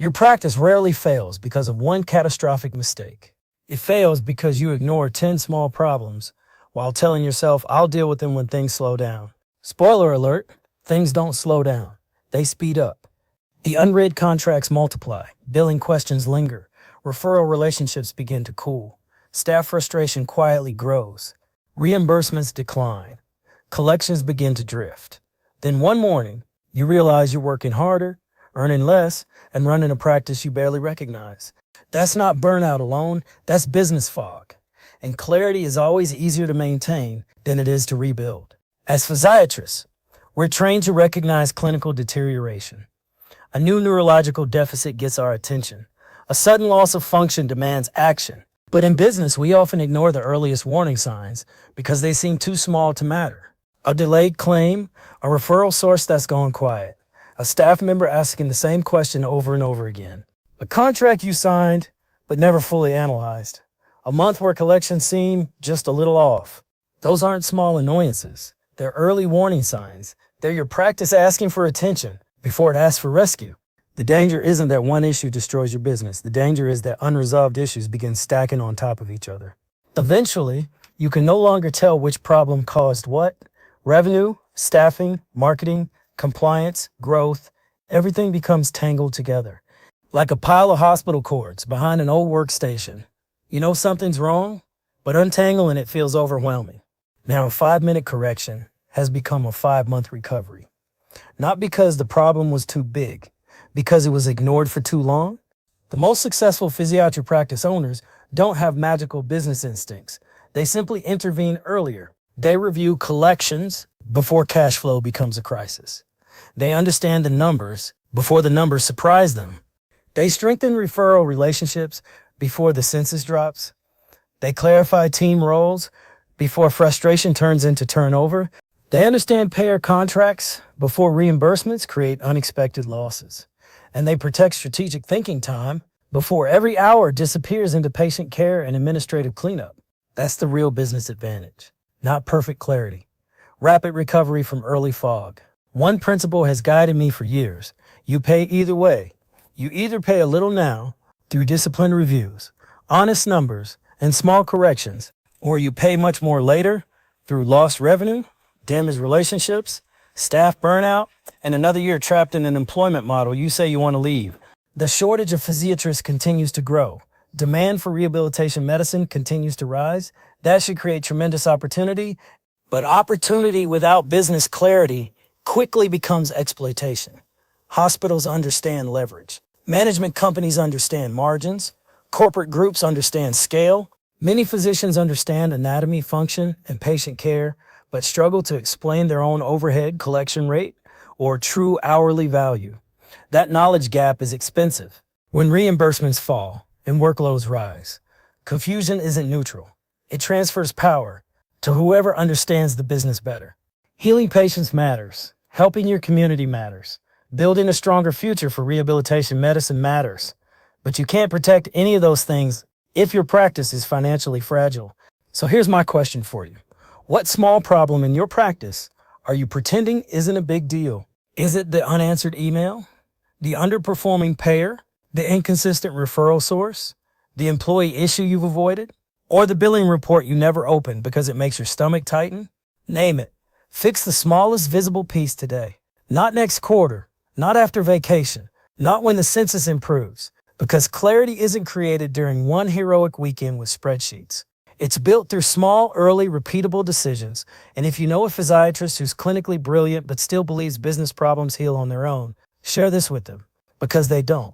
Your practice rarely fails because of one catastrophic mistake. It fails because you ignore 10 small problems while telling yourself, I'll deal with them when things slow down. Spoiler alert, things don't slow down. They speed up. The unread contracts multiply, billing questions linger, referral relationships begin to cool, staff frustration quietly grows, reimbursements decline, collections begin to drift. Then one morning, you realize you're working harder, earning less, and running a practice you barely recognize. That's not burnout alone, that's business fog. And clarity is always easier to maintain than it is to rebuild. As physiatrists, we're trained to recognize clinical deterioration. A new neurological deficit gets our attention. A sudden loss of function demands action. But in business, we often ignore the earliest warning signs because they seem too small to matter. A delayed claim, a referral source that's gone quiet, a staff member asking the same question over and over again, a contract you signed but never fully analyzed, a month where collections seem just a little off. Those aren't small annoyances. They're early warning signs. They're your practice asking for attention before it asks for rescue. The danger isn't that one issue destroys your business. The danger is that unresolved issues begin stacking on top of each other. Eventually, you can no longer tell which problem caused what. Revenue, staffing, marketing, compliance, growth, everything becomes tangled together. Like a pile of hospital cords behind an old workstation. You know something's wrong, but untangling it feels overwhelming. Now, a 5-minute correction has become a 5-month recovery. Not because the problem was too big, because it was ignored for too long. The most successful physiatry practice owners don't have magical business instincts. They simply intervene earlier. They review collections before cash flow becomes a crisis. They understand the numbers before the numbers surprise them. They strengthen referral relationships before the census drops. They clarify team roles before frustration turns into turnover. They understand payer contracts before reimbursements create unexpected losses. And they protect strategic thinking time before every hour disappears into patient care and administrative cleanup. That's the real business advantage, not perfect clarity. Rapid recovery from early fog. One principle has guided me for years. You pay either way. You either pay a little now through disciplined reviews, honest numbers, and small corrections, or you pay much more later through lost revenue, damaged relationships, staff burnout, and another year trapped in an employment model you say you want to leave. The shortage of physiatrists continues to grow. Demand for rehabilitation medicine continues to rise. That should create tremendous opportunity, but opportunity without business clarity quickly becomes exploitation. Hospitals understand leverage. Management companies understand margins. Corporate groups understand scale. Many physicians understand anatomy, function, and patient care, but struggle to explain their own overhead collection rate or true hourly value. That knowledge gap is expensive. When reimbursements fall and workloads rise, confusion isn't neutral. It transfers power to whoever understands the business better. Healing patients matters. Helping your community matters. Building a stronger future for rehabilitation medicine matters. But you can't protect any of those things if your practice is financially fragile. So here's my question for you. What small problem in your practice are you pretending isn't a big deal? Is it the unanswered email? The underperforming payer? The inconsistent referral source? The employee issue you've avoided? Or the billing report you never opened because it makes your stomach tighten? Name it. Fix the smallest visible piece today. Not next quarter, not after vacation, not when the census improves, because clarity isn't created during one heroic weekend with spreadsheets. It's built through small, early, repeatable decisions. And if you know a physiatrist who's clinically brilliant but still believes business problems heal on their own, share this with them, because they don't.